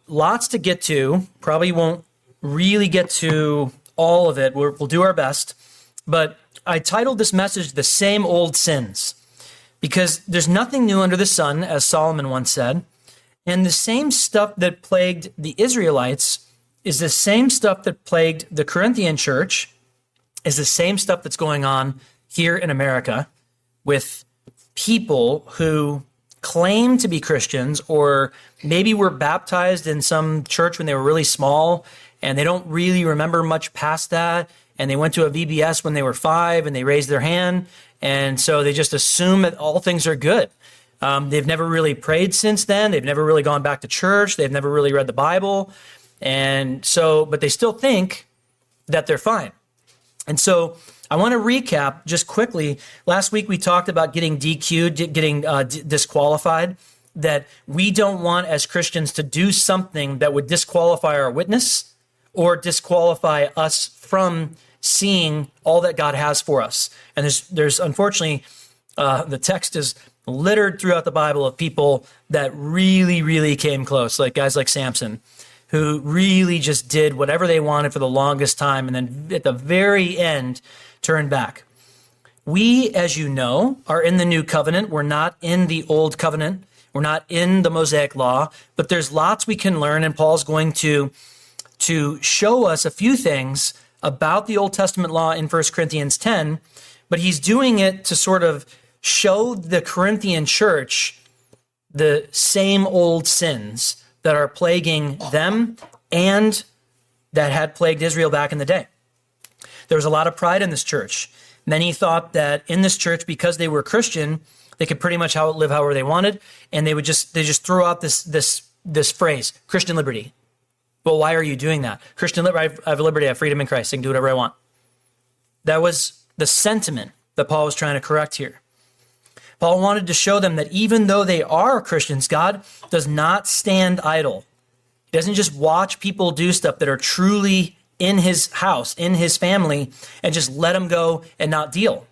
lots to get to. Probably won't really get to all of it. We'll do our best. But I titled this message, The Same Old Sins, because there's nothing new under the sun, as Solomon once said. And the same stuff that plagued the Israelites is the same stuff that plagued the Corinthian church, is the same stuff that's going on here in America with people who claim to be Christians, or maybe were baptized in some church when they were really small and they don't really remember much past that. And they went to a VBS when they were 5 and they raised their hand. And so they just assume that all things are good. They've never really prayed since then. They've never really gone back to church. They've never really read the Bible. And so, but they still think that they're fine. And so I want to recap just quickly. Last week we talked about getting DQ'd, getting disqualified, that we don't want as Christians to do something that would disqualify our witness or disqualify us from seeing all that God has for us. And there's unfortunately, the text is littered throughout the Bible of people that really, really came close, like guys like Samson, who really just did whatever they wanted for the longest time, and then at the very end, turned back. We, as you know, are in the new covenant. We're not in the old covenant. We're not in the Mosaic law, but there's lots we can learn, and Paul's going to show us a few things about the Old Testament law in 1 Corinthians 10, but he's doing it to sort of show the Corinthian church the same old sins that are plaguing them and that had plagued Israel back in the day. There was a lot of pride in this church. Many thought that in this church, because they were Christian, they could pretty much live however they wanted, and they just throw out this phrase, Christian liberty. Well, why are you doing that? Christian liberty, I have liberty, I have freedom in Christ. I can do whatever I want. That was the sentiment that Paul was trying to correct here. Paul wanted to show them that even though they are Christians, God does not stand idle. He doesn't just watch people do stuff that are truly in his house, in his family, and just let them go and not deal.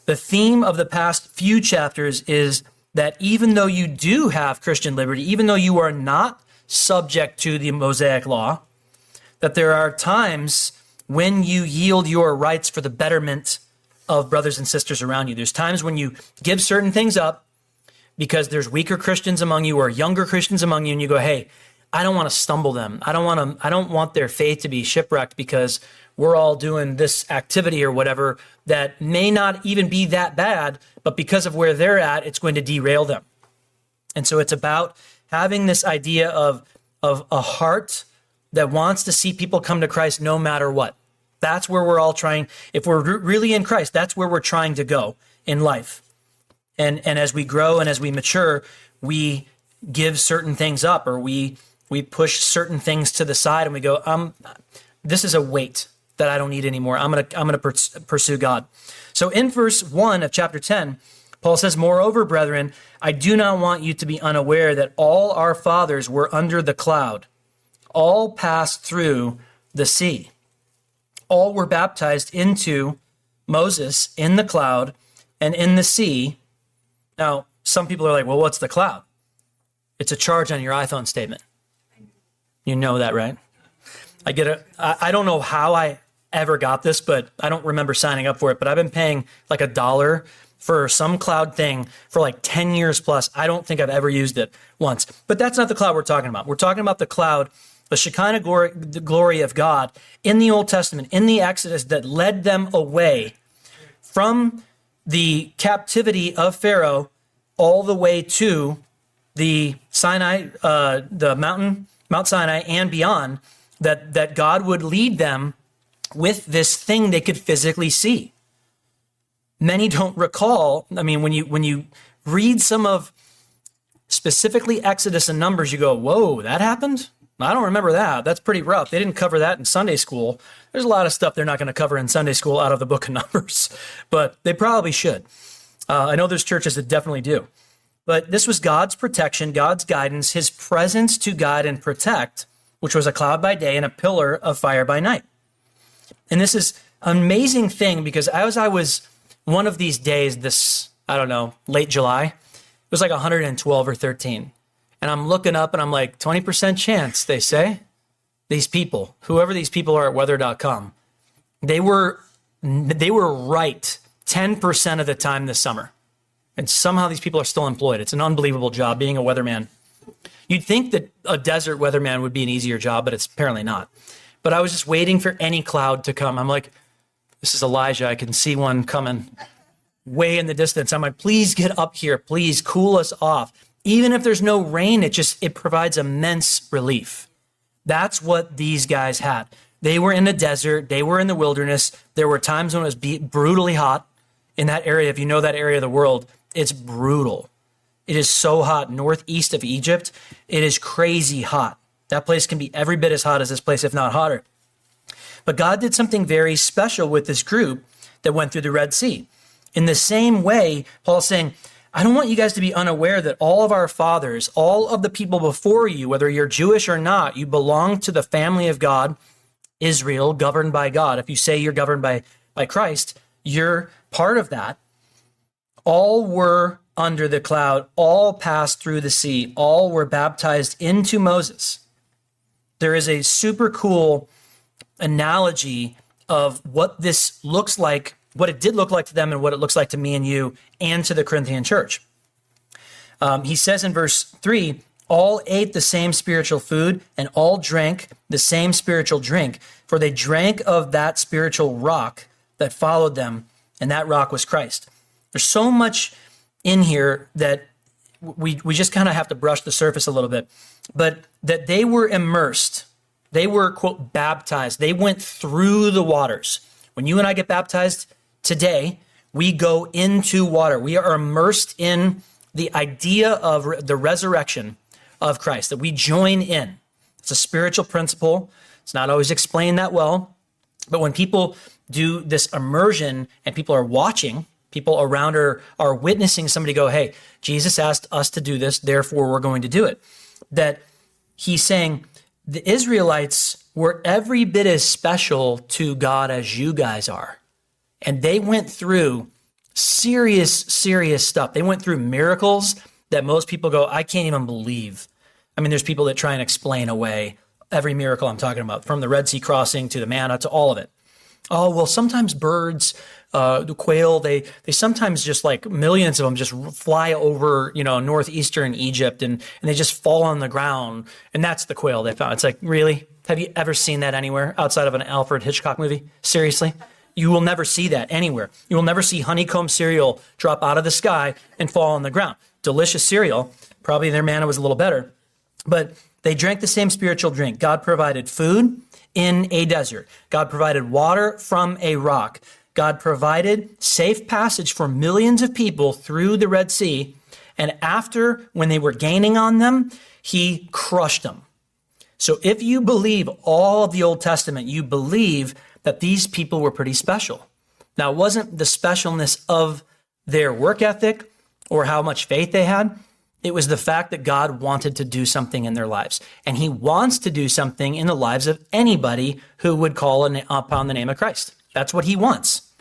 The theme of the past few chapters is that even though you do have Christian liberty, even though you are not subject to the Mosaic law, that there are times when you yield your rights for the betterment of brothers and sisters around you. There's times when you give certain things up because there's weaker Christians among you or younger Christians among you, and you go, hey, I don't want to stumble them. I don't want their faith to be shipwrecked because we're all doing this activity or whatever that may not even be that bad, but because of where they're at, it's going to derail them. And so it's about having this idea of a heart that wants to see people come to Christ no matter what. That's where we're all trying. If we're really in Christ, that's where we're trying to go in life. And as we grow and as we mature, we give certain things up, or we push certain things to the side, and we go, this is a weight that I don't need anymore. I'm gonna pursue God. So in verse 1 of chapter 10, Paul says, moreover, brethren, I do not want you to be unaware that all our fathers were under the cloud. All passed through the sea. All were baptized into Moses in the cloud and in the sea. Now, some people are like, well, what's the cloud? It's a charge on your iPhone statement. You know that, right? I don't know how I ever got this, but I don't remember signing up for it, but I've been paying like $1 for some cloud thing for like 10 years plus. I don't think I've ever used it once. But that's not the cloud we're talking about. We're talking about the cloud, the Shekinah glory, the glory of God in the Old Testament, in the Exodus, that led them away from the captivity of Pharaoh all the way to the Sinai, the Mount Sinai and beyond, that God would lead them with this thing they could physically see. Many don't recall. I mean, when you read some of specifically Exodus and Numbers, you go, whoa, that happened? I don't remember that. That's pretty rough. They didn't cover that in Sunday school. There's a lot of stuff they're not going to cover in Sunday school out of the book of Numbers, but they probably should. I know there's churches that definitely do. But this was God's protection, God's guidance, his presence to guide and protect, which was a cloud by day and a pillar of fire by night. And this is an amazing thing, because as I was one of these days, late July, it was like 112 or 13. And I'm looking up and I'm like, 20% chance, they say. These people, whoever these people are at weather.com, they were right 10% of the time this summer. And somehow these people are still employed. It's an unbelievable job being a weatherman. You'd think that a desert weatherman would be an easier job, but it's apparently not. But I was just waiting for any cloud to come. I'm like, this is Elijah. I can see one coming way in the distance. I'm like, please get up here. Please cool us off. Even if there's no rain, it provides immense relief. That's what these guys had. They were in a desert. They were in the wilderness. There were times when it was brutally hot in that area. If you know that area of the world, it's brutal. It is so hot. Northeast of Egypt, it is crazy hot. That place can be every bit as hot as this place, if not hotter. But God did something very special with this group that went through the Red Sea. In the same way, Paul's saying, I don't want you guys to be unaware that all of our fathers, all of the people before you, whether you're Jewish or not, you belong to the family of God, Israel, governed by God. If you say you're governed by Christ, you're part of that. All were under the cloud, all passed through the sea, all were baptized into Moses. There is a super cool analogy of what this looks like, what it did look like to them and what it looks like to me and you and to the Corinthian church. He says in verse 3, all ate the same spiritual food and all drank the same spiritual drink, for they drank of that spiritual rock that followed them, and that rock was Christ. There's so much in here that we just kind of have to brush the surface a little bit, but that they were immersed. They were, quote, baptized. They went through the waters. When you and I get baptized today, we go into water. We are immersed in the idea of the resurrection of Christ, that we join in. It's a spiritual principle. It's not always explained that well, but when people do this immersion and people are watching, people around are witnessing somebody go, hey, Jesus asked us to do this, therefore we're going to do it. That he's saying the Israelites were every bit as special to God as you guys are. And they went through serious stuff. They went through miracles that most people go, I can't even believe. I mean, there's people that try and explain away every miracle I'm talking about, from the Red Sea crossing to the manna to all of it. Oh, well, sometimes birds, the quail, they sometimes just like millions of them just fly over, northeastern Egypt and they just fall on the ground. And that's the quail they found. It's like, really? Have you ever seen that anywhere outside of an Alfred Hitchcock movie? Seriously? You will never see that anywhere. You will never see honeycomb cereal drop out of the sky and fall on the ground. Delicious cereal. Probably their manna was a little better. But they drank the same spiritual drink. God provided food in a desert. God provided water from a rock. God provided safe passage for millions of people through the Red Sea. And after, when they were gaining on them, he crushed them. So if you believe all of the Old Testament, you believe that these people were pretty special. Now, it wasn't the specialness of their work ethic or how much faith they had. It was the fact that God wanted to do something in their lives. And he wants to do something in the lives of anybody who would call upon the name of Christ. That's what he wants.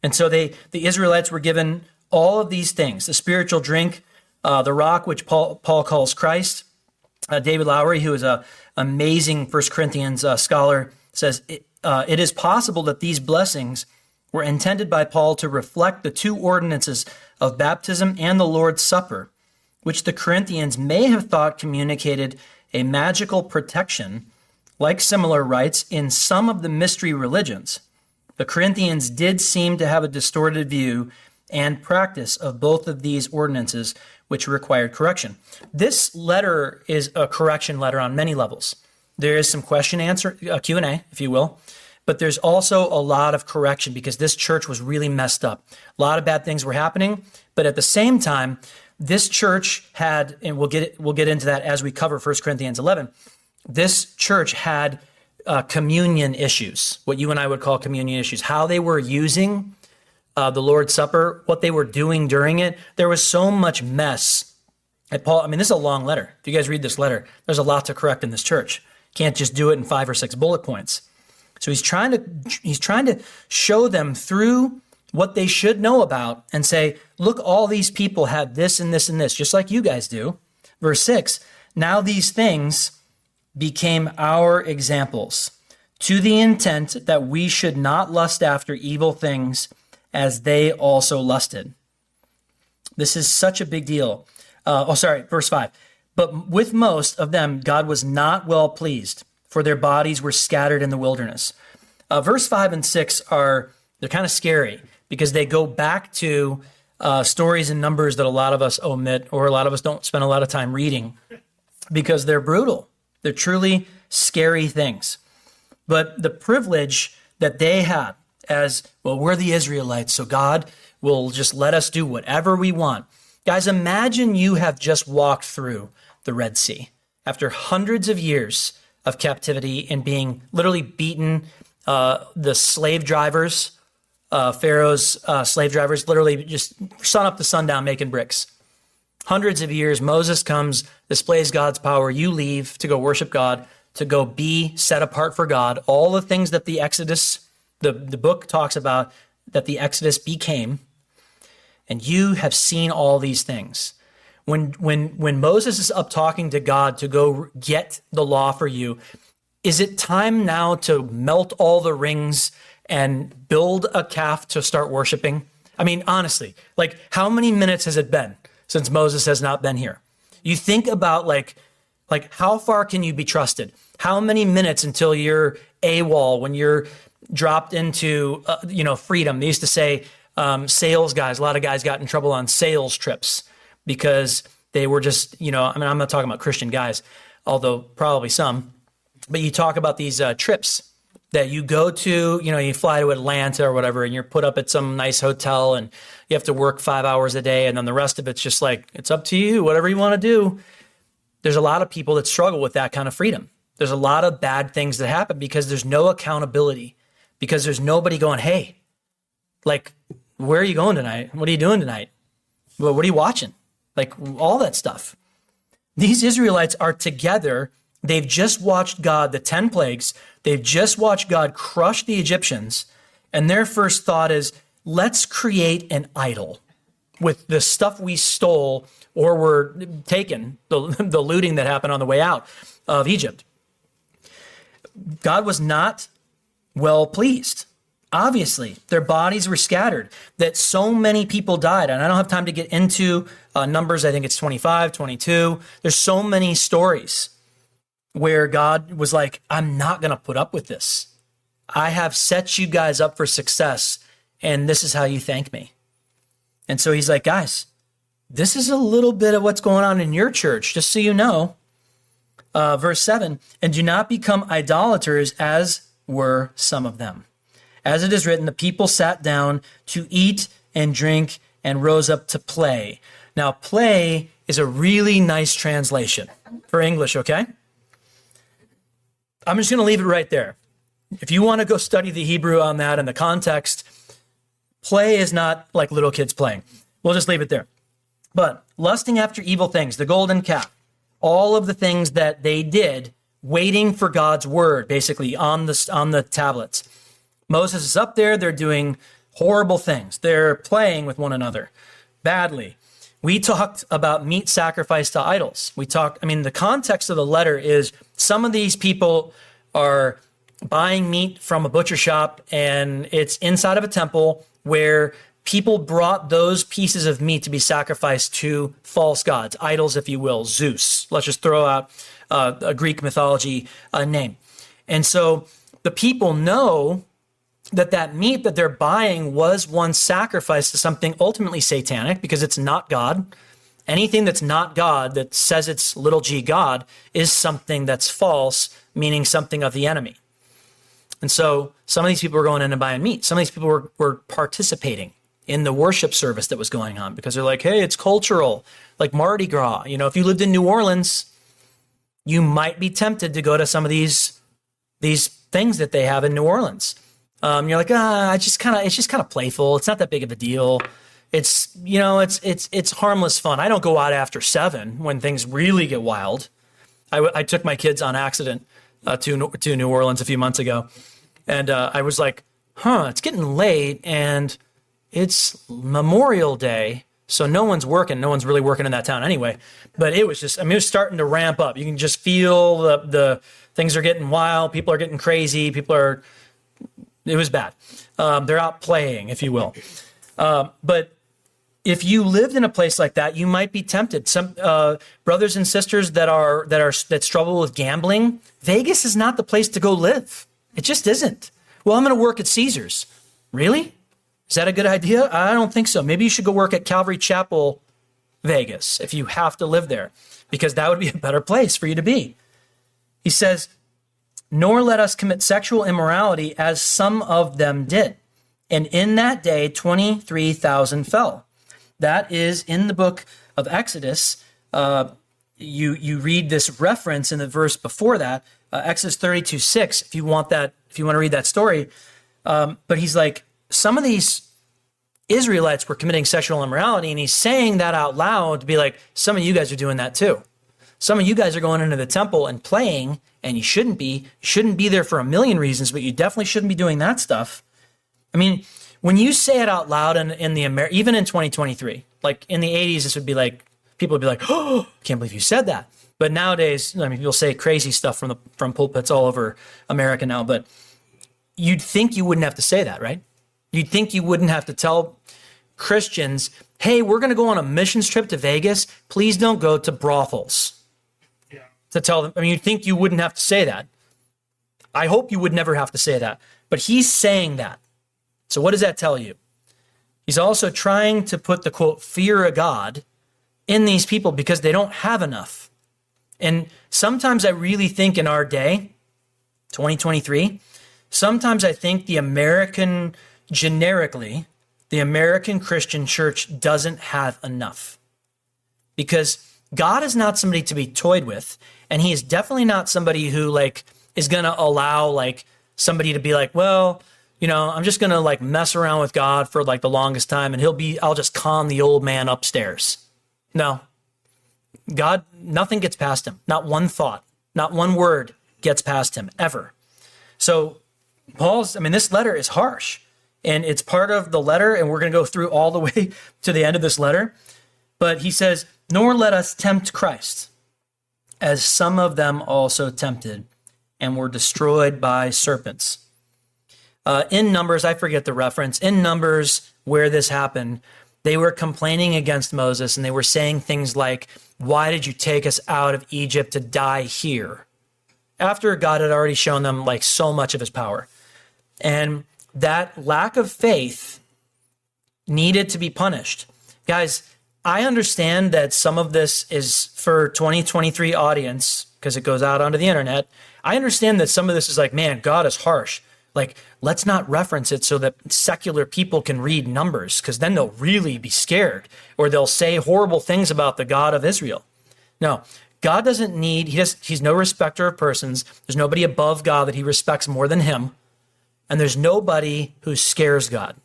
And so the Israelites were given all of these things, the spiritual drink, the rock, which Paul calls Christ. David Lowery, who is an amazing 1 Corinthians scholar, says, it is possible that these blessings were intended by Paul to reflect the two ordinances of baptism and the Lord's Supper, which the Corinthians may have thought communicated a magical protection, like similar rites in some of the mystery religions. The Corinthians did seem to have a distorted view and practice of both of these ordinances, which required correction. This letter is a correction letter on many levels. There is some Q&A, if you will, but there's also a lot of correction because this church was really messed up. A lot of bad things were happening, but at the same time, this church had, and we'll get into that as we cover 1 Corinthians 11, this church had communion issues, what you and I would call communion issues, how they were using the Lord's Supper, what they were doing during it. There was so much mess at Paul. I mean, this is a long letter. If you guys read this letter, there's a lot to correct in this church. Can't just do it in 5 or 6 bullet points. So he's trying to show them through what they should know about and say, look, all these people have this and this and this, just like you guys do. Verse 6, now these things became our examples, to the intent that we should not lust after evil things as they also lusted. This is such a big deal. Verse 5. But with most of them, God was not well pleased, for their bodies were scattered in the wilderness. Verse 5 and 6 they're kind of scary because they go back to stories and numbers that a lot of us omit, or a lot of us don't spend a lot of time reading because they're brutal. They're truly scary things. But the privilege that they had as, well, we're the Israelites, so God will just let us do whatever we want. Guys, imagine you have just walked through the Red Sea after hundreds of years of captivity and being literally beaten. The slave drivers, Pharaoh's slave drivers, literally just sun up to sundown making bricks. Hundreds of years, Moses comes, displays God's power. You leave to go worship God, to go be set apart for God. All the things that the Exodus, the book talks about, that the Exodus became. And you have seen all these things. When Moses is up talking to God to go get the law for you, is it time now to melt all the rings and build a calf to start worshiping? I mean, honestly, like how many minutes has it been since Moses has not been here? You think about like how far can you be trusted? How many minutes until you're AWOL, when you're dropped into, freedom? They used to say sales guys, a lot of guys got in trouble on sales trips because they were just, I'm not talking about Christian guys, although probably some, but you talk about these trips that you go to, you fly to Atlanta or whatever, and you're put up at some nice hotel and you have to work 5 hours a day. And then the rest of it's just like, it's up to you, whatever you want to do. There's a lot of people that struggle with that kind of freedom. There's a lot of bad things that happen because there's no accountability, because there's nobody going, hey, like, where are you going tonight? What are you doing tonight? Well, what are you watching? Like all that stuff. These Israelites are together. They've just watched God, the 10 plagues. They've just watched God crush the Egyptians. And their first thought is, let's create an idol with the stuff we stole or were taken, the looting that happened on the way out of Egypt. God was not well pleased. Obviously, their bodies were scattered, that so many people died. And I don't have time to get into numbers. I think it's 25, 22. There's so many stories where God was like, I'm not going to put up with this. I have set you guys up for success, and this is how you thank me. And so he's like, guys, this is a little bit of what's going on in your church, just so you know. Verse 7, and do not become idolaters as were some of them. As it is written, the people sat down to eat and drink and rose up to play. Now, play is a really nice translation for English, okay? I'm just going to leave it right there. If you want to go study the Hebrew on that and the context, play is not like little kids playing. We'll just leave it there. But lusting after evil things, the golden calf, all of the things that they did, waiting for God's word, basically on the tablets. Moses is up there. They're doing horrible things. They're playing with one another badly. We talked about meat sacrificed to idols. The context of the letter is some of these people are buying meat from a butcher shop, and it's inside of a temple where people brought those pieces of meat to be sacrificed to false gods, idols, if you will, Zeus. Let's just throw out a Greek mythology name. And so the people know that meat that they're buying was once sacrificed to something ultimately satanic because it's not God. Anything that's not God, that says it's little g God, is something that's false, meaning something of the enemy. And so some of these people were going in and buying meat. Some of these people were participating in the worship service that was going on because they're like, hey, it's cultural, like Mardi Gras. If you lived in New Orleans, you might be tempted to go to some of these things that they have in New Orleans. You're like, it's just kind of playful. It's not that big of a deal. It's harmless fun. I don't go out after 7 when things really get wild. I took my kids on accident to New Orleans a few months ago, and I was like, it's getting late, and it's Memorial Day, So no one's working. No one's really working in that town anyway. But it was just, I mean, it was starting to ramp up. You can just feel the things are getting wild. People are getting crazy. It was bad. They're out playing, if you will. But if you lived in a place like that, you might be tempted. Some brothers and sisters that struggle with gambling, Vegas is not the place to go live. It just isn't. Well, I'm going to work at Caesars. Really? Is that a good idea? I don't think so. Maybe you should go work at Calvary Chapel, Vegas, if you have to live there, because that would be a better place for you to be. He says, nor let us commit sexual immorality as some of them did. And in that day, 23,000 fell. That is in the book of Exodus. You read this reference in the verse before that, Exodus 32:6. If you want to read that story. But he's like, some of these Israelites were committing sexual immorality, and he's saying that out loud to be like, some of you guys are doing that too. Some of you guys are going into the temple and playing, and you shouldn't be. You shouldn't be there for a million reasons, but you definitely shouldn't be doing that stuff. I mean, when you say it out loud even in 2023, like in the 80s, this would be like, people would be like, oh, can't believe you said that. But nowadays, I mean, people say crazy stuff from pulpits all over America now, but you'd think you wouldn't have to say that, right? You'd think you wouldn't have to tell Christians, hey, we're going to go on a missions trip to Vegas. Please don't go to brothels. Yeah. To tell them, I mean, you'd think you wouldn't have to say that. I hope you would never have to say that. But he's saying that. So what does that tell you? He's also trying to put the, quote, fear of God in these people because they don't have enough. And sometimes I really think in our day, 2023, sometimes I think generically, the American Christian church doesn't have enough. Because God is not somebody to be toyed with, and he is definitely not somebody who is going to allow somebody to be like, well, I'm just going to mess around with God for the longest time, and I'll just calm the old man upstairs. No. God, nothing gets past him. Not one thought, not one word gets past him ever. So this letter is harsh, and it's part of the letter, and we're going to go through all the way to the end of this letter. But he says, nor let us tempt Christ, as some of them also tempted and were destroyed by serpents. In Numbers, I forget the reference, in Numbers where this happened, they were complaining against Moses, and they were saying things like, why did you take us out of Egypt to die here? After God had already shown them so much of his power. And that lack of faith needed to be punished. Guys, I understand that some of this is for 2023 audience because it goes out onto the internet. I understand that some of this is man, God is harsh. Let's not reference it so that secular people can read Numbers, because then they'll really be scared, or they'll say horrible things about the God of Israel. No, God doesn't need, he's no respecter of persons. There's nobody above God that he respects more than him. And there's nobody who scares God.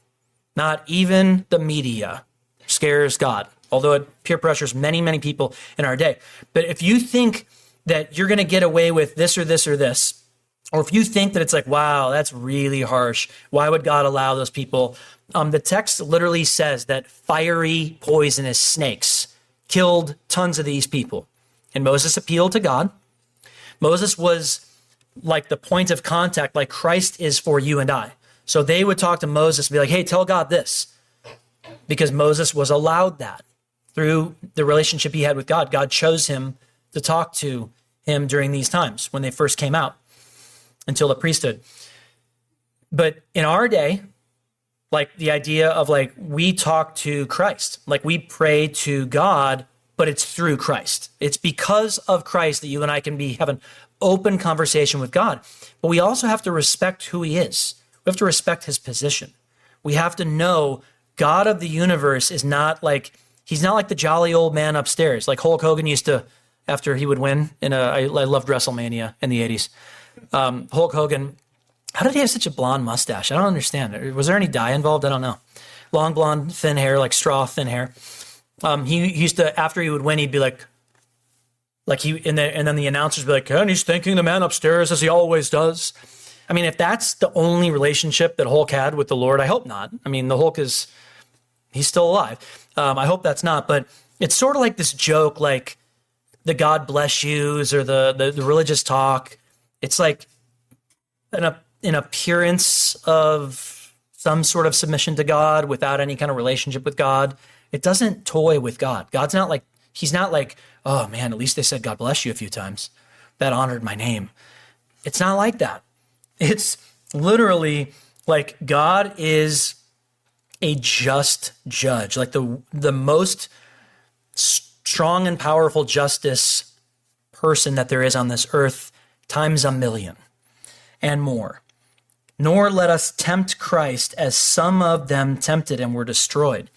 Not even the media scares God, although it peer pressures many, many people in our day. But if you think that you're going to get away with this or this or this, or if you think that it's wow, that's really harsh, why would God allow those people? The text literally says that fiery, poisonous snakes killed tons of these people. And Moses appealed to God. Moses was the point of contact, like Christ is for you and I. So they would talk to Moses and be like, hey, tell God this. Because Moses was allowed that through the relationship he had with God. God chose him to talk to him during these times when they first came out until the priesthood. But in our day, the idea of we talk to Christ, we pray to God, but it's through Christ. It's because of Christ that you and I can have an open conversation with God. But we also have to respect who he is. We have to respect his position. We have to know God of the universe is not he's not like the jolly old man upstairs. Like Hulk Hogan used to, after he would win I loved WrestleMania in the 80s. Hulk Hogan, how did he have such a blonde mustache? I don't understand. Was there any dye involved? I don't know. Long blonde, thin hair, straw thin hair. He used to, after he would win, he'd be and then the announcers would be and he's thanking the man upstairs as he always does. I mean, if that's the only relationship that Hulk had with the Lord, I hope not. I mean, the Hulk he's still alive. I hope that's not, but it's sort of like this joke, like the God bless yous or the religious talk. It's like an appearance of some sort of submission to God without any kind of relationship with God. It doesn't toy with God. He's not like, oh man, at least they said God bless you a few times. That honored my name. It's not like that. It's literally like God is a just judge, like the most strong and powerful justice person that there is on this earth times a million and more. Nor let us tempt Christ as some of them tempted and were destroyed.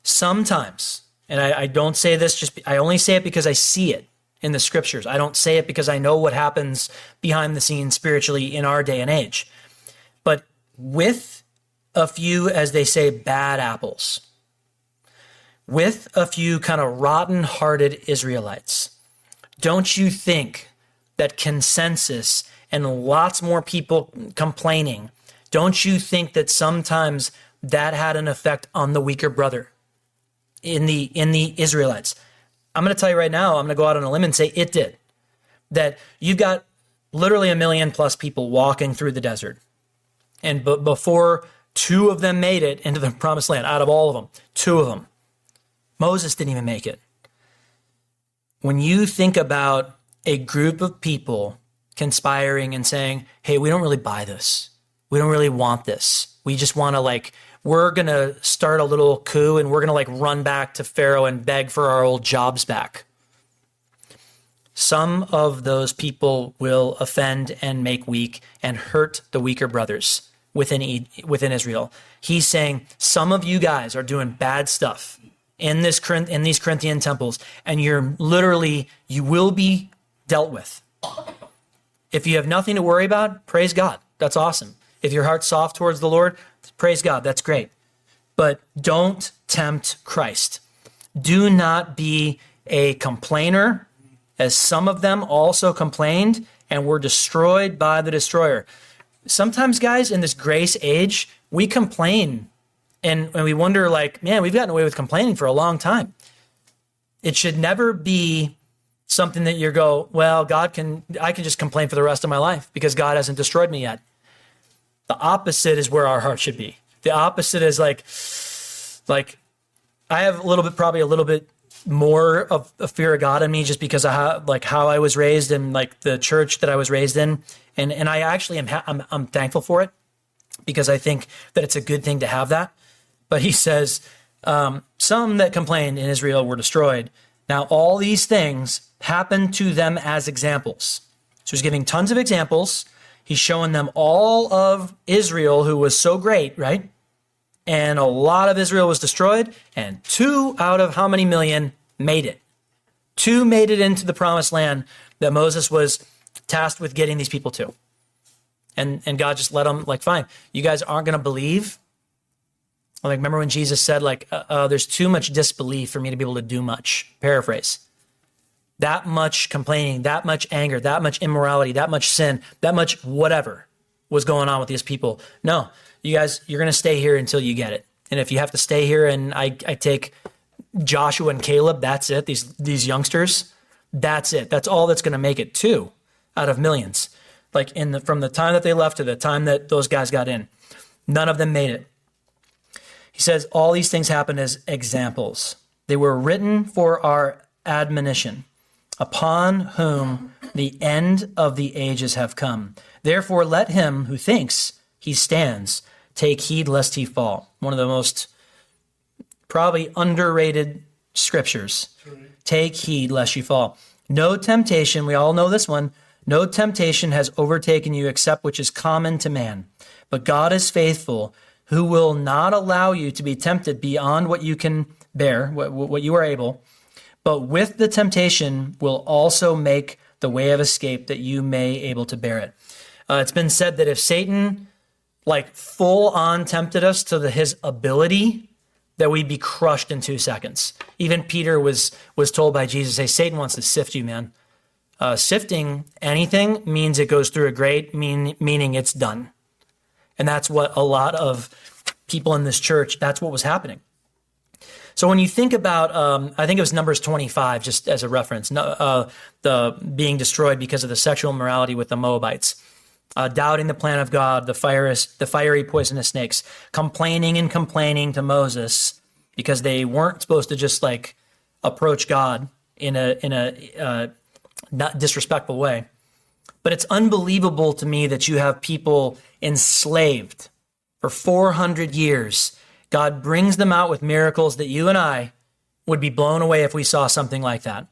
Sometimes, and I don't say this I only say it because I see it in the scriptures. I don't say it because I know what happens behind the scenes spiritually in our day and age. But with a few, as they say, bad apples, with a few kind of rotten-hearted Israelites, don't you think that consensus and lots more people complaining, don't you think that sometimes that had an effect on the weaker brother in the Israelites? I'm going to tell you right now, I'm going to go out on a limb and say it did. That you've got literally 1 million plus people walking through the desert. And before 2 of them made it into the promised land, out of all of them, 2 of them. Moses didn't even make it. When you think about a group of people conspiring and saying, hey, we don't really buy this. We don't really want this. We just want to we're going to start a little coup and we're going to run back to Pharaoh and beg for our old jobs back. Some of those people will offend and make weak and hurt the weaker brothers within Israel. He's saying some of you guys are doing bad stuff in these Corinthian temples, and you will be dealt with. If you have nothing to worry about, praise God. That's awesome. If your heart's soft towards the Lord, praise God. That's great. But don't tempt Christ. Do not be a complainer, as some of them also complained and were destroyed by the destroyer. Sometimes, guys, in this grace age, we complain and we wonder, man, we've gotten away with complaining for a long time. It should never be something that you go, well, I can just complain for the rest of my life because God hasn't destroyed me yet. The opposite is where our heart should be. The opposite is like I have probably a little bit more of a fear of God in me just because of how I was raised and the church that I was raised in. And I actually I'm thankful for it because I think that it's a good thing to have that. But he says, some that complained in Israel were destroyed. Now, all these things happened to them as examples. So he's giving tons of examples. He's showing them all of Israel, who was so great, right? And a lot of Israel was destroyed, and 2 out of how many million made it? 2 made it into the promised land that Moses was tasked with getting these people to. And God just let them, fine, you guys aren't going to believe. Remember when Jesus said, there's too much disbelief for me to be able to do much. Paraphrase. That much complaining, that much anger, that much immorality, that much sin, that much whatever was going on with these people. No, you guys, you're going to stay here until you get it. And if you have to stay here and I take Joshua and Caleb, that's it. These youngsters, that's it. That's all that's going to make it. 2 out of millions. From the time that they left to the time that those guys got in, none of them made it. He says all these things happened as examples. They were written for our admonition, upon whom the end of the ages have come. Therefore, let him who thinks he stands take heed lest he fall. One of the most probably underrated scriptures. Take heed lest you fall. No temptation, we all know this one, no temptation has overtaken you except which is common to man. But God is faithful, who will not allow you to be tempted beyond what you can bear, what you are able, but with the temptation will also make the way of escape that you may able to bear it. It's been said that if Satan full on tempted us to his ability, that we'd be crushed in 2 seconds. Even Peter was told by Jesus, hey, Satan wants to sift you, man. Sifting anything means it goes through a grate, meaning it's done. And that's what a lot of people in this church, that's what was happening. So when you think about, I think it was Numbers 25, just as a reference, the being destroyed because of the sexual immorality with the Moabites, doubting the plan of God, the fiery poisonous snakes, complaining and complaining to Moses because they weren't supposed to just like approach God in a not disrespectful way. But it's unbelievable to me that you have people enslaved for 400 years. God brings them out with miracles that you and I would be blown away if we saw something like that.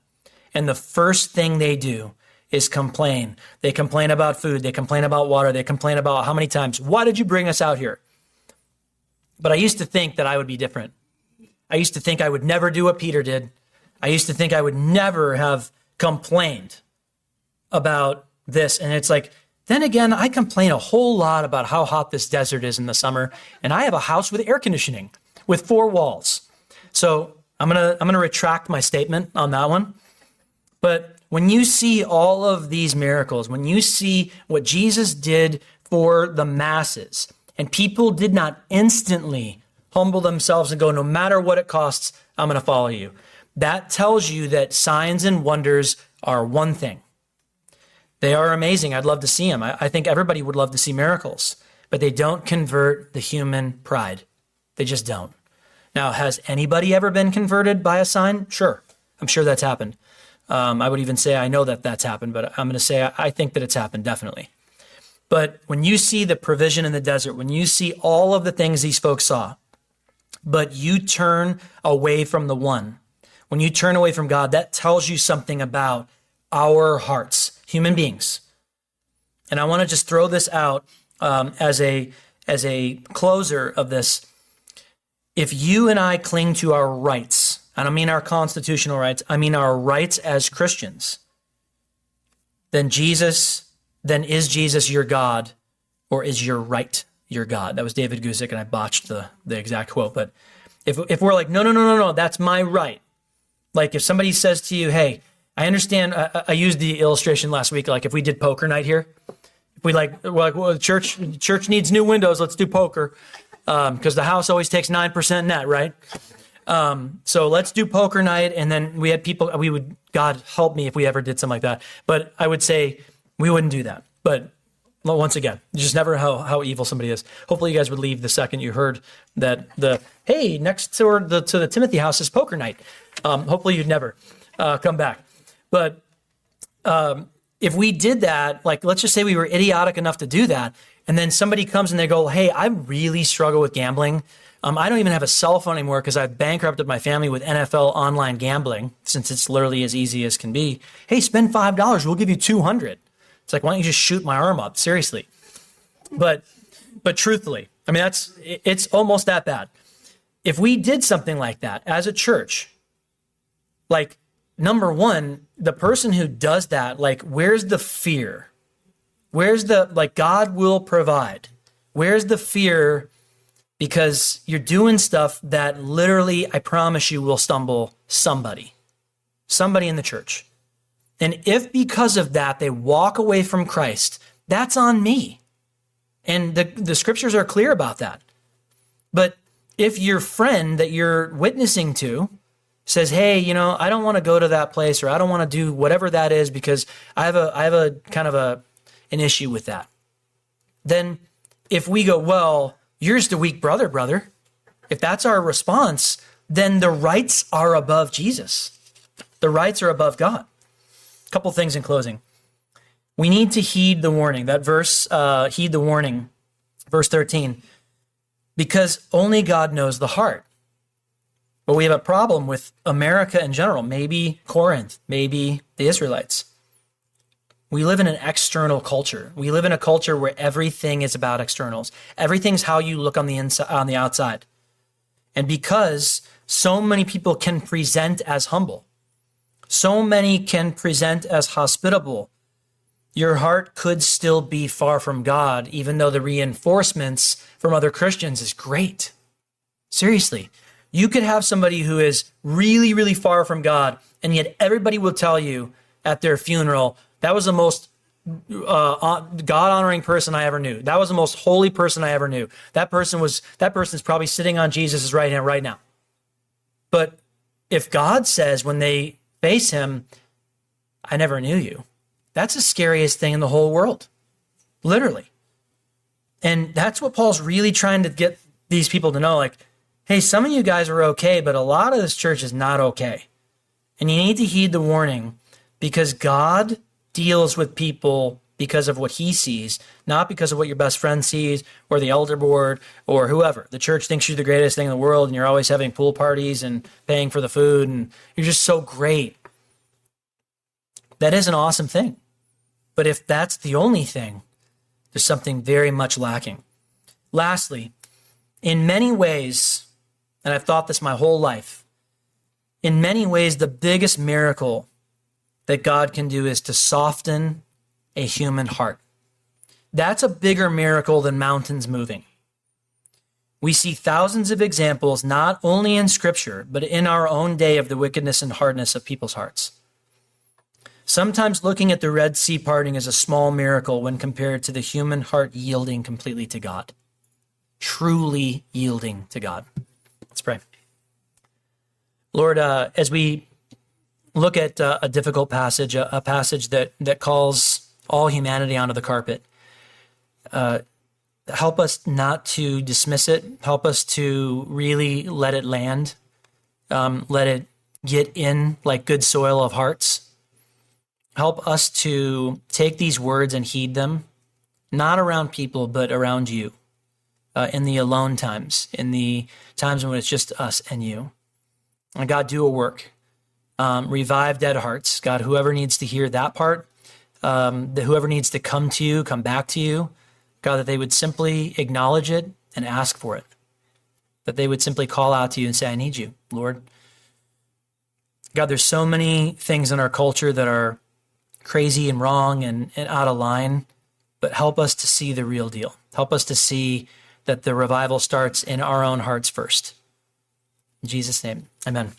And the first thing they do is complain. They complain about food. They complain about water. They complain about how many times, why did you bring us out here? But I used to think that I would be different. I used to think I would never do what Peter did. I used to think I would never have complained about this. And it's like, then again, I complain a whole lot about how hot this desert is in the summer. And I have a house with air conditioning with 4 walls. So I'm gonna retract my statement on that one. But when you see all of these miracles, when you see what Jesus did for the masses, and people did not instantly humble themselves and go, no matter what it costs, I'm going to follow you. That tells you that signs and wonders are one thing. They are amazing. I'd love to see them. I think everybody would love to see miracles, but they don't convert the human pride. They just don't. Now, has anybody ever been converted by a sign? Sure. I'm sure that's happened. I would even say I know that that's happened, but I'm going to say I think that it's happened, definitely. But when you see the provision in the desert, when you see all of the things these folks saw, but you turn away from the one, when you turn away from God, that tells you something about our hearts, human beings. And I want to just throw this out as a closer of this. If you and I cling to our rights, I don't mean our constitutional rights, I mean our rights as Christians, then is Jesus your God, or is your right your God? That was David Guzik, and I botched the exact quote. But if we're like, no, that's my right. Like if somebody says to you, hey, I understand, I used the illustration last week, like if we did poker night here, if we're like, well, the church needs new windows, let's do poker, because the house always takes 9% net, right? So let's do poker night. And then we had people, God help me if we ever did something like that. But I would say we wouldn't do that. But once again, you just never know how evil somebody is. Hopefully you guys would leave the second you heard that hey, next to the Timothy house is poker night. Hopefully you'd never come back. But if we did that, like, let's just say we were idiotic enough to do that. And then somebody comes and they go, hey, I really struggle with gambling. I don't even have a cell phone anymore because I've bankrupted my family with NFL online gambling, since it's literally as easy as can be. Hey, spend $5. We'll give you $200. It's like, why don't you just shoot my arm up? Seriously. But truthfully, I mean, it's almost that bad. If we did something like that as a church, like, number one, the person who does that, like, where's the fear? Where's like, God will provide. Where's the fear? Because you're doing stuff that literally, I promise you, will stumble somebody in the church. And if because of that, they walk away from Christ, that's on me. And the scriptures are clear about that. But if your friend that you're witnessing to says, hey, I don't want to go to that place, or I don't want to do whatever that is because I have a kind of an issue with that. Then if we go, well, you're just a weak brother. If that's our response, then the rights are above Jesus. The rights are above God. A couple things in closing. We need to heed the warning. That verse, heed the warning, verse 13, because only God knows the heart. But we have a problem with America in general, maybe Corinth, maybe the Israelites. We live in an external culture. We live in a culture where everything is about externals. Everything's how you look on the inside, on the outside. And because so many people can present as humble, so many can present as hospitable, your heart could still be far from God, even though the reinforcements from other Christians is great. Seriously. You could have somebody who is really, really far from God, and yet everybody will tell you at their funeral, that was the most God-honoring person I ever knew. That was the most holy person I ever knew. That person's probably sitting on Jesus' right hand right now. But if God says when they face him, I never knew you, that's the scariest thing in the whole world, literally. And that's what Paul's really trying to get these people to know. Like, hey, some of you guys are okay, but a lot of this church is not okay. And you need to heed the warning, because God deals with people because of what he sees, not because of what your best friend sees or the elder board or whoever. The church thinks you're the greatest thing in the world and you're always having pool parties and paying for the food and you're just so great. That is an awesome thing. But if that's the only thing, there's something very much lacking. Lastly, in many ways, and I've thought this my whole life, in many ways, the biggest miracle that God can do is to soften a human heart. That's a bigger miracle than mountains moving. We see thousands of examples, not only in Scripture, but in our own day, of the wickedness and hardness of people's hearts. Sometimes looking at the Red Sea parting is a small miracle when compared to the human heart yielding completely to God. Truly yielding to God. Let's pray. Lord, as we look at a difficult passage, a passage that calls all humanity onto the carpet, help us not to dismiss it. Help us to really let it land. Let it get in like good soil of hearts. Help us to take these words and heed them, not around people, but around you, in the alone times, in the times when it's just us and you. And God, do a work. Revive dead hearts. God, whoever needs to hear that part, whoever needs to come to you, come back to you, God, that they would simply acknowledge it and ask for it. That they would simply call out to you and say, I need you, Lord. God, there's so many things in our culture that are crazy and wrong and out of line, but help us to see the real deal. Help us to see that the revival starts in our own hearts first. In Jesus' name, amen.